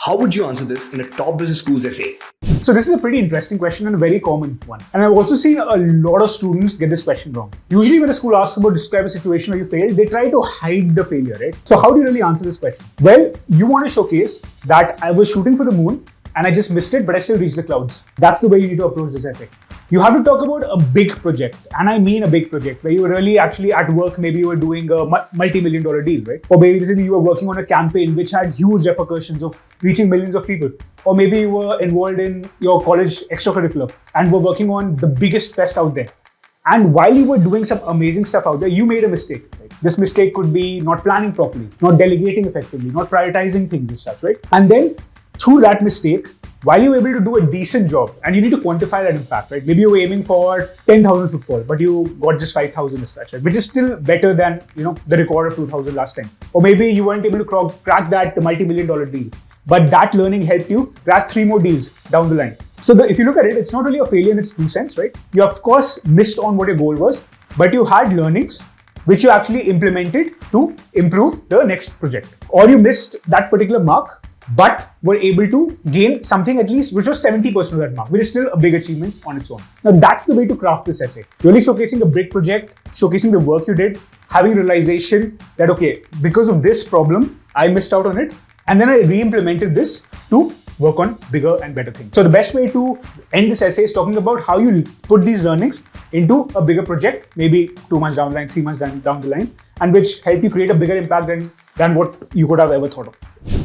How would you answer this in a top business school's essay? So this is a pretty interesting question and a very common one. And I've also seen a lot of students get this question wrong. Usually when a school asks about describe a situation where you failed, they try to hide the failure, right? So how do you really answer this question? Well, you want to showcase that I was shooting for the moon and I just missed it, but I still reached the clouds. That's the way you need to approach this essay. You have to talk about a big project, and I mean a big project, where you were really actually at work. Maybe you were doing a multi-million-dollar deal, right? Or maybe you were working on a campaign which had huge repercussions of reaching millions of people. Or maybe you were involved in your college extracurricular and were working on the biggest fest out there. And while you were doing some amazing stuff out there, you made a mistake. Right? This mistake could be not planning properly, not delegating effectively, not prioritizing things as such, right? And then through that mistake, while you're able to do a decent job, and you need to quantify that impact, right? Maybe you were aiming for 10,000 footfall, but you got just 5,000 as such, right? Which is still better than the record of 2,000 last time. Or maybe you weren't able to crack that multi-million-dollar deal, but that learning helped you crack 3 more deals down the line. So if you look at it, it's not really a failure in its true sense, right? You of course missed on what your goal was, but you had learnings which you actually implemented to improve the next project. Or you missed that particular mark, but were able to gain something at least which was 70% of that mark, which is still a big achievement on its own. Now that's the way to craft this essay. Really showcasing a big project, showcasing the work you did, having realization that, okay, because of this problem, I missed out on it. And then I re-implemented this to work on bigger and better things. So the best way to end this essay is talking about how you put these learnings into a bigger project, maybe 2 months down the line, 3 months down the line, and which help you create a bigger impact than what you could have ever thought of.